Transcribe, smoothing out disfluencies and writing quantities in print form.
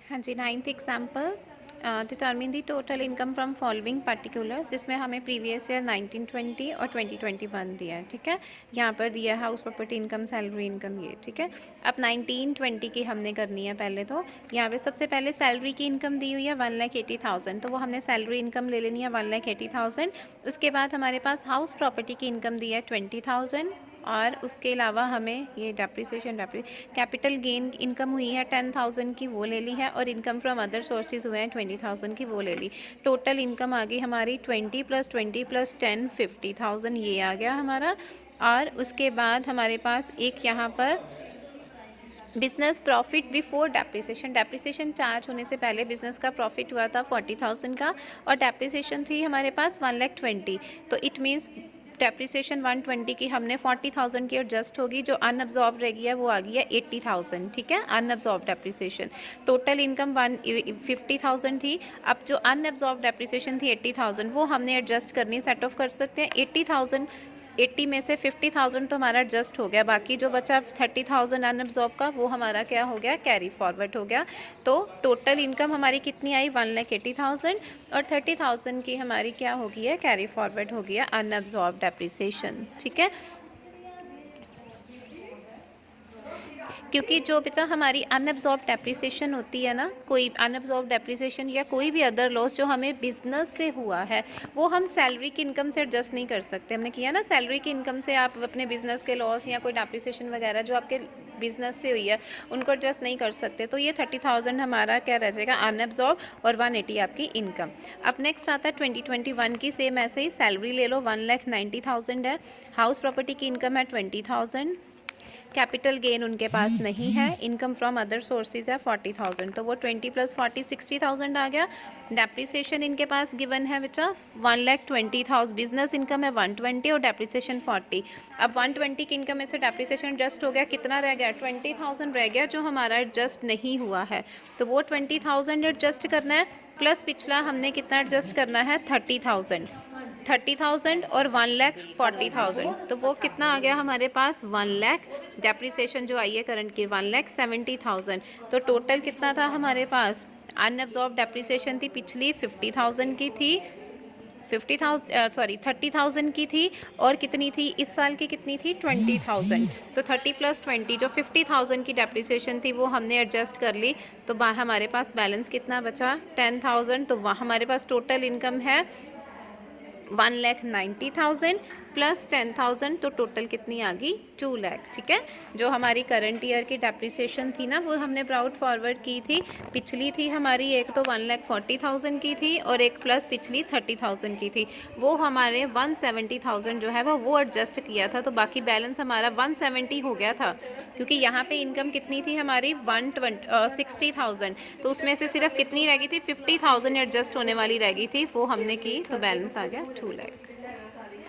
हाँ जी, 9th example, determine the total income from following particulars, जिसमें हमें प्रीवियस ईयर 1920 और 2021 दिया है। ठीक है, यहाँ पर दिया है house property income, salary income, ये ठीक है। अब 1920 की हमने करनी है पहले। तो यहाँ पे सबसे पहले सैलरी की इनकम दी हुई है 1,80,000, तो वो हमने सैलरी इनकम ले लेनी है 1,80,000। उसके बाद हमारे पास हाउस प्रॉपर्टी की इनकम दी है 20,000, और उसके अलावा हमें ये डेप्रिसिएशन कैपिटल गेन इनकम हुई है 10,000 की, वो ले ली है, और इनकम फ्रॉम अदर सोर्सेज हुए हैं 20,000 की, वो ले ली। टोटल इनकम आ गई हमारी 20 + 20 + 10 50,000, ये आ गया हमारा। और उसके बाद हमारे पास एक यहाँ पर business profit before depreciation, depreciation charge होने से पहले बिजनेस का प्रॉफिट हुआ था 40,000 का, और डेप्रिसिएशन थी हमारे पास 1,20,000। तो इट मीन्स डेप्रिसिएशन 120 की हमने 40,000 की एडजस्ट होगी, जो अनअब्जॉर्ब रह गई है वो आ गई है 80,000। ठीक है, अनअब्जॉर्ब डेप्रिसिएशन। टोटल इनकम 50,000 थी। अब जो अनअब्जॉर्ब डेप्रिसिएशन थी 80,000, वो हमने एडजस्ट करनी, सेट ऑफ कर सकते हैं। 80,000 80 में से 50,000 तो हमारा एडजस्ट हो गया, बाकी जो बचा 30,000 अनअब्जॉर्ब का, वो हमारा क्या हो गया, कैरी फॉरवर्ड हो गया। तो टोटल इनकम हमारी कितनी आई 1,80,000, और 30,000 की हमारी क्या हो गई है, कैरी फॉरवर्ड हो गया अनअब्जॉर्ब डेप्रिसिएशन। ठीक है, क्योंकि जो बचा हमारी अनअब्जॉर्ब डेप्रिसिएशन होती है ना, कोई अनअब्जॉर्ब डेप्रिसिएशन या कोई भी अदर लॉस जो हमें बिजनेस से हुआ है, वो हम सैलरी की इनकम से एडजस्ट नहीं कर सकते। हमने किया ना, सैलरी की इनकम से आप अपने बिजनेस के लॉस या कोई डेप्रिसिएशन वगैरह जो आपके बिजनेस से हुई है उनको एडजस्ट नहीं कर सकते। तो ये 30,000 हमारा क्या रह जाएगा, अनअब्जॉर्ब, और 180 आपकी इनकम। अब नेक्स्ट आता है 2021 की, सेम ऐसे ही सैलरी ले लो 1,90,000 है, हाउस प्रॉपर्टी की इनकम है 20,000, कैपिटल गेन उनके पास नहीं है, इनकम फ्रॉम अदर सोर्सेज है 40,000, तो वो 20 + 40 60,000 आ गया। डेप्रिसिएशन इनके पास गिवन है बेटा 1,20,000, बिजनेस इनकम है 120 और डेप्रिसिएशन 40। अब 120 की इनकम में से डेप्रिसिएशन एडजस्ट हो गया, कितना रह गया, 20,000 रह गया, जो हमारा एडजस्ट नहीं हुआ है। तो वो 20,000 एडजस्ट करना है, प्लस पिछला हमने कितना एडजस्ट करना है, 30,000 और 1,40,000, तो वो कितना आ गया हमारे पास, 1,00,000। डेप्रिसिएशन जो आई है करंट की 1,70,000, तो टोटल कितना था हमारे पास, अनअब्जॉर्ब डेप्रिसिएशन थी पिछली 50,000 की थी, 30,000 की थी, और कितनी थी इस साल की, कितनी थी, 20,000। तो 30 + 20 जो 50,000 की डेप्रिसिएशन थी वो हमने एडजस्ट कर ली। तो हमारे पास बैलेंस कितना बचा, 10,000। तो वहाँ हमारे पास टोटल इनकम है 1,90,000 + 10,000, तो टोटल कितनी आ गई, 2,00,000। ठीक है, जो हमारी करंट ईयर की डेप्रिसिएशन थी ना, वो हमने ब्राउट फॉरवर्ड की थी। पिछली थी हमारी, एक तो 1,40,000 की थी, और एक प्लस पिछली 30,000 की थी, वो हमारे 170,000 जो है वो एडजस्ट किया था। तो बाकी बैलेंस हमारा 170 हो गया था, क्योंकि यहाँ पे इनकम कितनी थी हमारी 60,000, तो उसमें से सिर्फ कितनी रह गई थी, 50,000 एडजस्ट होने वाली रह गई थी, वो हमने की, तो बैलेंस आ गया 2,00,000।